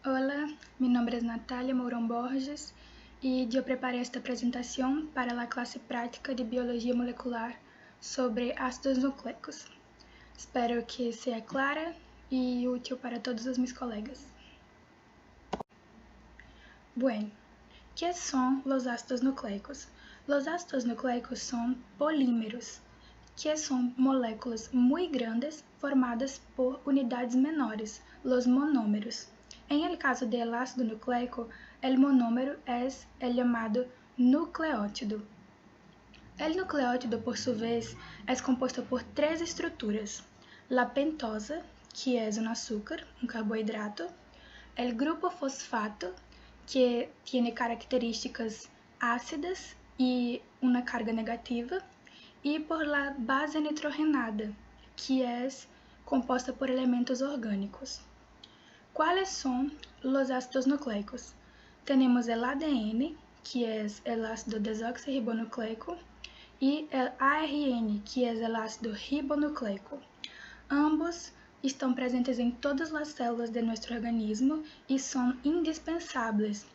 Hola, mi nombre es Natalia Mourão Borges y yo preparé esta presentación para la clase práctica de Biología Molecular sobre ácidos nucleicos. Espero que sea clara y útil para todos os meus colegas. Bueno, ¿qué son los ácidos nucleicos? Los ácidos nucleicos son polímeros, que son moléculas muy grandes formadas por unidades menores, los monómeros. En el caso del ácido nucleico, el monómero es el llamado nucleótido. El nucleótido, por su vez, es compuesto por tres estruturas: la pentosa, que es un azúcar, un carbohidrato; el grupo fosfato, que tiene características ácidas y una carga negativa; y por la base nitrogenada, que es composta por elementos orgánicos. ¿Cuáles son los ácidos nucleicos? Tenemos el ADN, que es el ácido desoxirribonucleico, y el ARN, que es el ácido ribonucleico. Ambos estão presentes em todas as células de nosso organismo e são indispensáveis,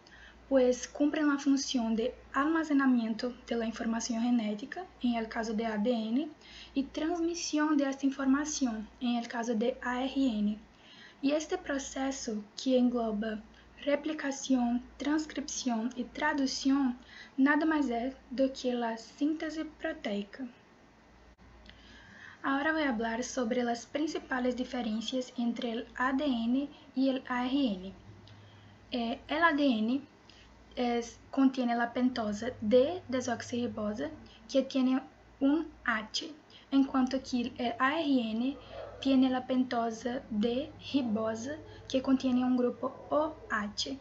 pues cumplen la función de almacenamiento de la información genética, en el caso de ADN, y transmisión de esta información, en el caso de ARN. E este processo, que engloba replicação, transcrição e tradução, nada mais é do que a síntese proteica. Ahora voy a hablar sobre las principales diferencias entre el ADN y el ARN. El ADN contiene la pentosa D-desoxirribosa, que tiene un H, en cuanto que el ARN tiene la pentosa D-ribosa, que contiene un grupo OH.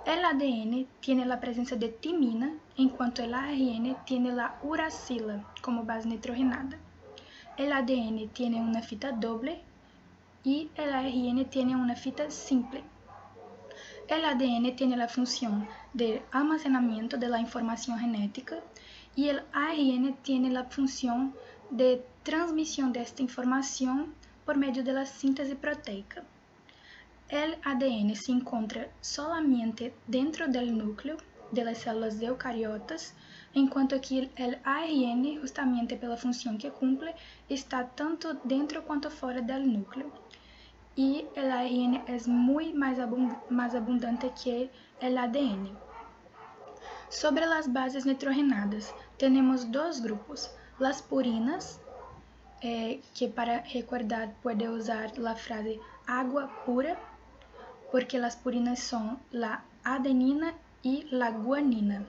El ADN tiene la presencia de timina, en cuanto el ARN tiene la uracila como base nitrogenada. El ADN tiene una fita doble y el ARN tiene una fita simple. El ADN tiene la función de almacenamiento de la información genética y el ARN tiene la función de transmisión de esta información por medio de la síntesis proteica. El ADN se encuentra solamente dentro del núcleo de las células eucariotas, en cuanto que el ARN, justamente pela función que cumple, está tanto dentro quanto fora del núcleo. Y el ARN es muy más abundante que el ADN. Sobre las bases nitrogenadas, tenemos dos grupos: las purinas, que para recordar puede usar la frase agua pura, porque las purinas son la adenina y la guanina,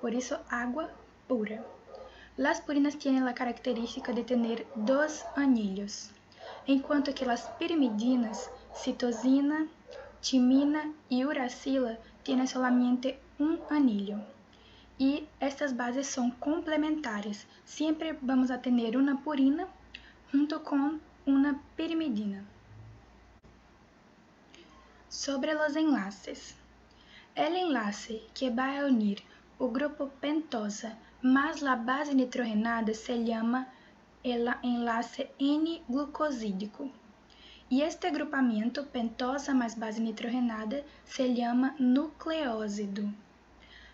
por eso agua pura. Las purinas tienen la característica de tener dos anillos, enquanto que las pirimidinas, citosina, timina y uracila tienen solamente un anillo. Y estas bases son complementares. Siempre vamos a tener una purina junto con una pirimidina. Sobre los enlaces. El enlace que va a unir o grupo pentosa más la base nitrogenada se llama el enlace N-glucosídico. Y este agrupamiento pentosa más base nitrogenada se llama nucleósido.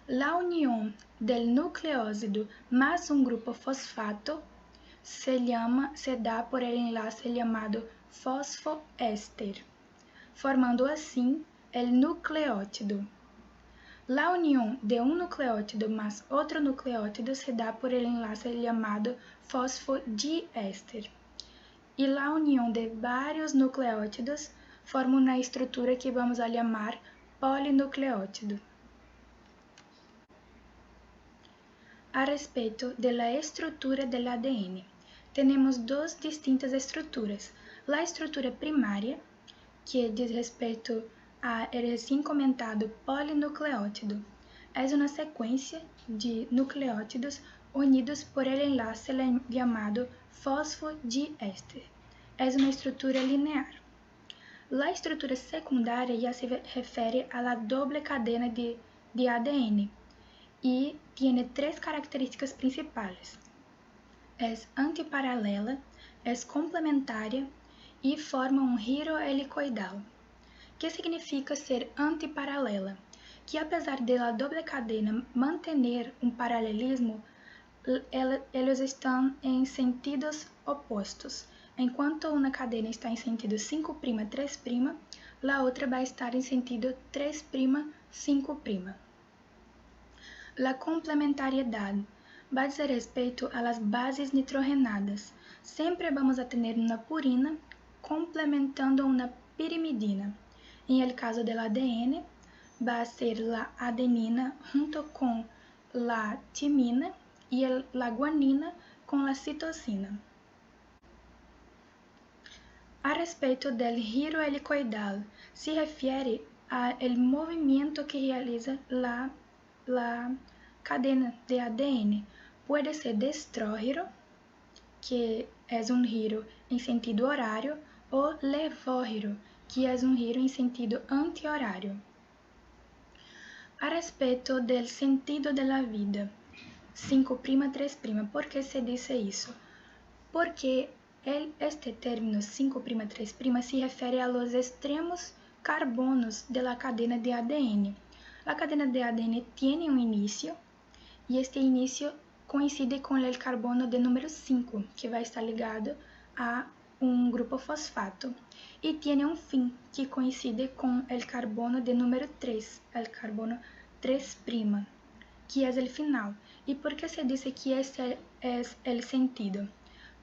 La unión del nucleósido más un grupo fosfato se da por el enlace llamado fosfoéster, formando así el nucleótido. La unión de un nucleótido más otro nucleótido se da por el enlace llamado fosfodiéster. Y la unión de varios nucleótidos forma una estructura que vamos a llamar polinucleótido. A respeito de la estrutura del ADN, tenemos dos distintas estruturas: la estrutura primaria, que diz respeito a el recién comentado polinucleótido. Es una secuencia de nucleótidos unidos por el enlace llamado fosfodiéster. Es una estrutura linear. La estrutura secundaria ya se refiere a la doble cadena de ADN y tiene tres características principales: es antiparalela, es complementaria y forma un giro helicoidal. que significa ser antiparalela, que apesar de la doble cadena mantener um paralelismo, eles estão em sentidos opostos. Enquanto uma cadena está em sentido 5', 3', a outra vai estar em sentido 3', 5'. A complementariedade vai dizer respeito às bases nitrogenadas. Sempre vamos a ter uma purina complementando uma pirimidina. Em el caso del ADN, vai ser a adenina junto com a timina e a guanina com a citosina. A respeito del giro helicoidal, se refere ao movimento que realiza a cadena de ADN. Pode ser destrógiro, que é um giro em sentido horário, ou levógiro, que é um giro em sentido anti-horário. A respeito del sentido de la vida, 5', 3', ¿por que se dice isso? Porque este término 5', 3', se refere a los extremos carbonos de la cadena de ADN. La cadena de ADN tiene un inicio e este inicio coincide com o carbono de número 5, que vai estar ligado a um grupo fosfato, e tem um fim que coincide com o carbono de número 3, o carbono 3', que é o final. E por que se diz que este é o sentido?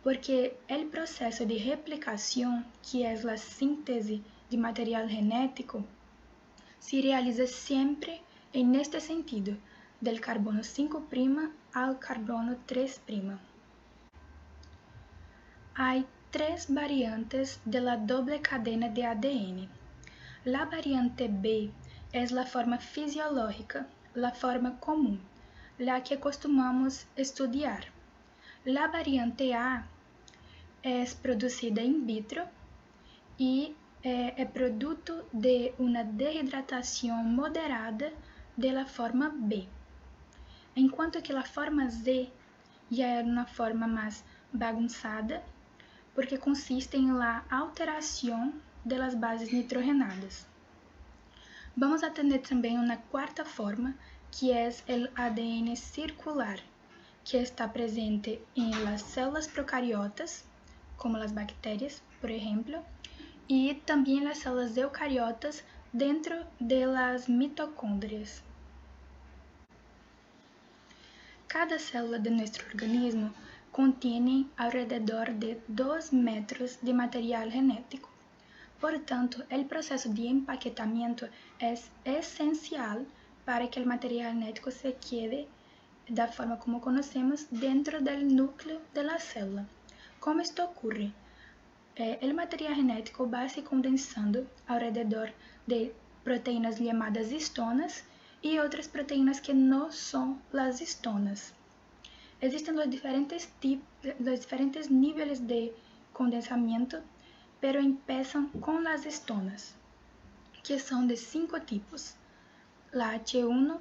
Porque o processo de replicação, que é a síntese de material genético, se realiza sempre en este sentido, del carbono 5' ao carbono 3'. Há 3 variantes de la doble cadena de ADN. La variante B é a forma fisiológica, la forma comum, la que costumamos estudar. La variante A é producida in vitro e é produto de uma desidratação moderada de la forma B, enquanto que a forma Z já é uma forma mais bagunçada, porque consiste em la alteração de las bases nitrogenadas. Vamos a ter também uma quarta forma, que é o ADN circular, que está presente em las células procariotas, como as bactérias, por exemplo, e também nas células eucariotas dentro de las mitocôndrias. Cada célula de nosso organismo contém alrededor de 2 metros de material genético. Portanto, o processo de empaquetamento é essencial para que o material genético se quede da forma como conhecemos dentro do núcleo da célula. Como isto ocorre? O material genético vai se condensando ao redor de proteínas chamadas histonas e outras proteínas que não são as histonas. Existem os diferentes níveis de condensamento, pero empiezam com as histonas, que são de 5 tipos: a H1,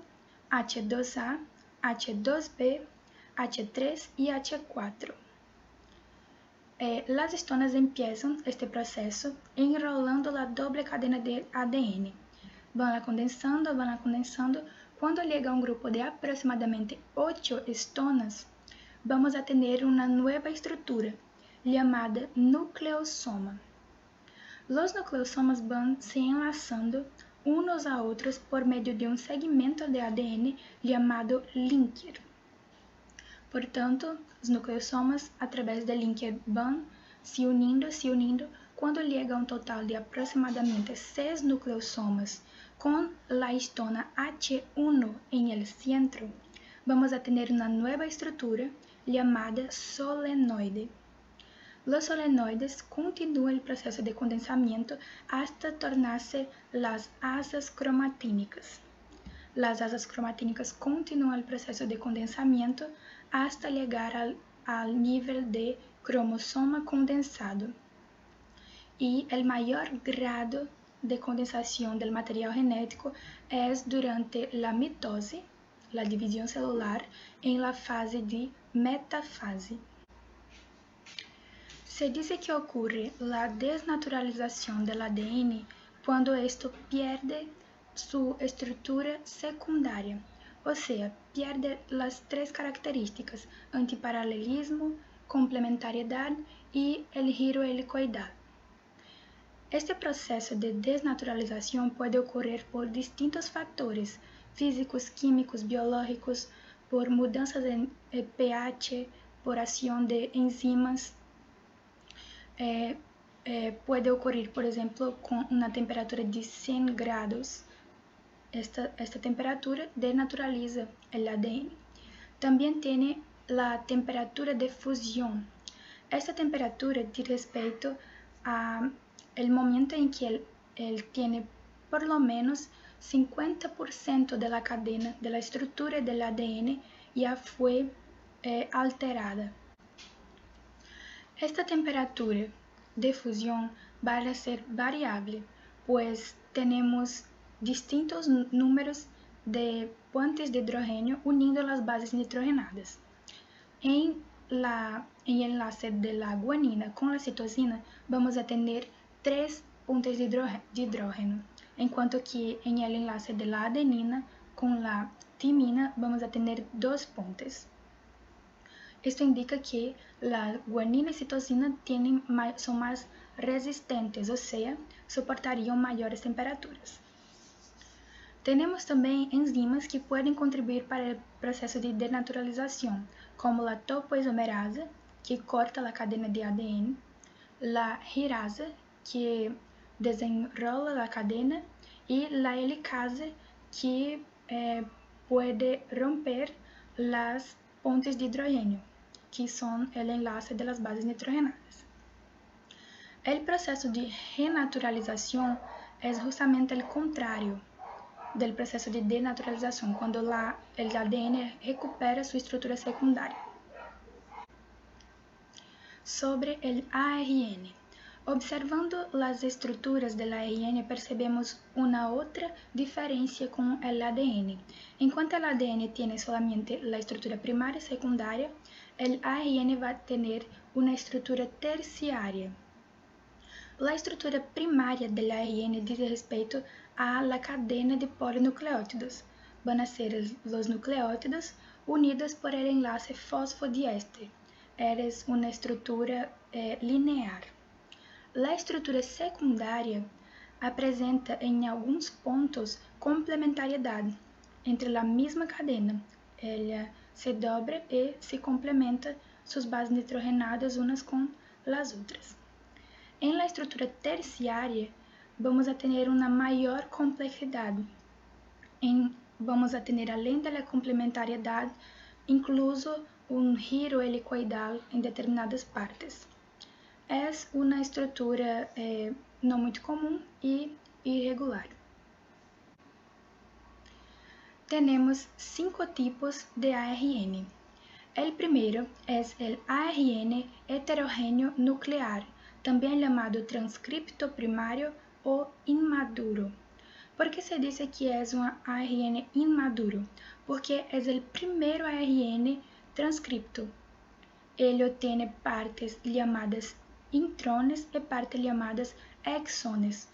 H2A, H2B, H3 e H4. Las histonas empiezam este processo enrolando a doble cadena de ADN. Vão condensando. Quando chega a um grupo de aproximadamente 8 histonas, vamos a ter uma nova estrutura chamada nucleosoma. Os nucleosomas vão se enlaçando uns a outros por meio de um segmento de ADN chamado linker. Portanto, os nucleosomas, através do linker, vão se unindo. Quando chega a um total de aproximadamente 6 nucleosomas, com a histona H1 em el centro, vamos a ter uma nova estrutura chamada solenoide. Os solenoides continuam o processo de condensamento hasta tornar-se as asas cromatínicas. As asas cromatínicas continuam o processo de condensamento hasta chegar ao nível de cromossoma condensado. E o maior grado de condensação do material genético é durante a mitose, a divisão celular, em la fase de metafase. Se diz que ocorre a desnaturalização do ADN cuando esto pierde su estructura secundaria, o sea, pierde las tres características: antiparalelismo, complementariedad y el giro helicoidal. Este proceso de desnaturalización puede ocurrir por distintos factores físicos, químicos, biológicos, por mudanças en pH, por acción de enzimas. Puede ocurrir, por ejemplo, con una temperatura de 100 grados. Esta temperatura denaturaliza el ADN. También tiene la temperatura de fusión. Esta temperatura dice respecto a el momento en que él tiene por lo menos 50% de la cadena de la estructura del ADN ya fue alterada. Esta temperatura de fusión va a ser variable, pues tenemos distintos números de puentes de hidrógeno uniendo las bases nitrogenadas. En el enlace de la guanina con la citosina vamos a tener 3 puntos de hidrógeno, en cuanto que en el enlace de la adenina con la timina vamos a tener 2 puntos. Esto indica que la guanina y citosina son más resistentes, o sea, soportarían mayores temperaturas. Tenemos también enzimas que pueden contribuir para el proceso de denaturalización, como la topoisomerasa, que corta la cadena de ADN, la girasa, que desenrola la cadena, y la helicasa, que puede romper las pontes de hidrógeno, que son el enlace de las bases nitrogenadas. El proceso de renaturalización es justamente el contrario del proceso de denaturalización, cuando el ADN recupera su estructura secundaria. Sobre el ARN. Observando las estructuras del ARN percebemos una otra diferencia con el ADN. En cuanto el ADN tiene solamente la estructura primaria y secundaria, el ARN va a tener una estructura terciaria. La estructura primaria del ARN dice respecto a la cadena de polinucleótidos. Van a ser los nucleótidos unidos por el enlace fosfodiéster. Es una estructura linear. La estructura secundaria apresenta em alguns pontos complementariedade entre la misma cadena. Ela se dobra e se complementa suas bases nitrogenadas unas com las outras. En la estructura terciaria, vamos a tener una mayor complejidad. Vamos a tener, além da complementariedade, incluso un giro helicoidal en determinadas partes. Es una estructura no muito comum y irregular. Tenemos 5 tipos de ARN. El primero es el ARN heterogêneo nuclear, também chamado transcripto primário ou inmaduro. ¿Por que se dice que es un ARN inmaduro? Porque es el primeiro ARN transcripto. Ele tiene partes llamadas intrones e partes llamadas exones.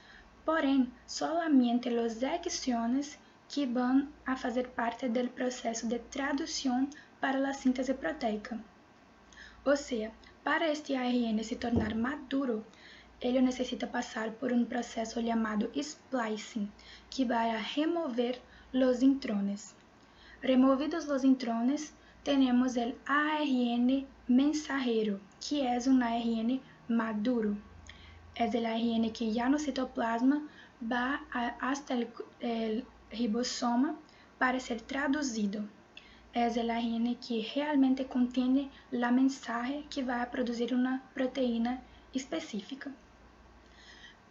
Porém, solamente los exones que van a fazer parte del processo de tradução para la síntese proteica. O sea, para este ARN se tornar maduro, ele necessita passar por um processo chamado splicing, que vai a remover los intrones. Removidos los intrones, temos o ARN mensajero, que é um ARN maduro. É o ARN que já no citoplasma va hasta el ribosoma para ser traduzido. É o ARN que realmente contém a mensagem que vai produzir uma proteína específica.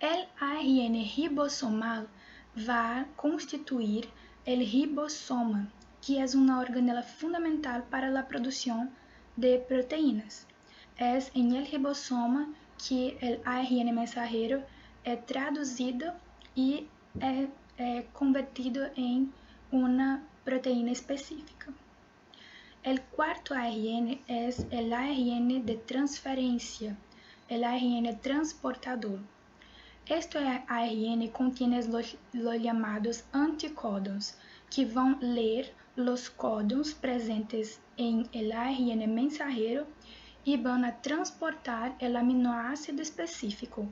O ARN ribosomal vai constituir o ribosoma, que é uma organela fundamental para a produção de proteínas. É em el ribosoma que o ARN mensajero é traduzido e é convertido em uma proteína específica. El cuarto ARN es el ARN de transferencia, el ARN transportador. Este ARN contiene los llamados anticódons, que vão ler los códons presentes em el ARN mensajero e vão a transportar el aminoácido específico.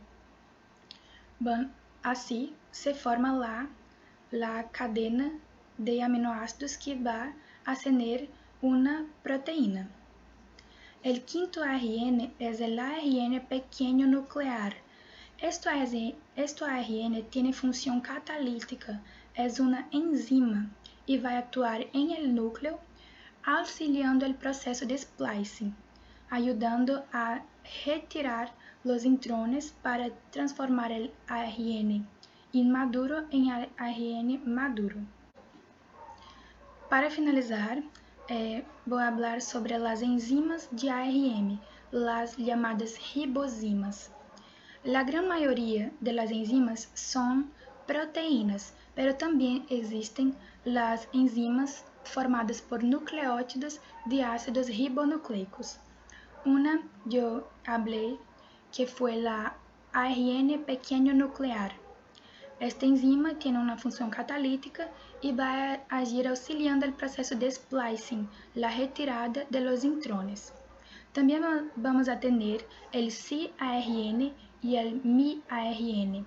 Assim, se forma la cadena de aminoácidos que va a tener una proteína. El quinto ARN es el ARN pequeño nuclear. Este ARN tiene función catalítica, es una enzima y va a actuar en el núcleo, auxiliando el proceso de splicing, ayudando a retirar los intrones para transformar el ARN inmaduro en ARN maduro. Para finalizar, vou falar sobre las enzimas de ARN, las llamadas ribosimas. La gran mayoría de las enzimas son proteínas, pero también existen las enzimas formadas por nucleótidos de ácidos ribonucleicos. Una yo hablé que fue la ARN pequeño nuclear. Esta enzima tiene una función catalítica y va a agir auxiliando el proceso de splicing, la retirada de los intrones. También vamos a tener el siARN y el miARN,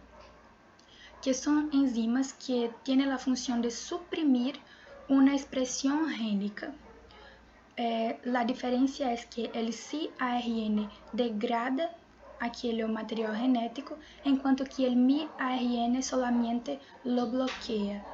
que son enzimas que tienen la función de suprimir una expresión génica. La diferencia es que el siARN degrada aquele material genético, enquanto que el miARN solamente lo bloqueia.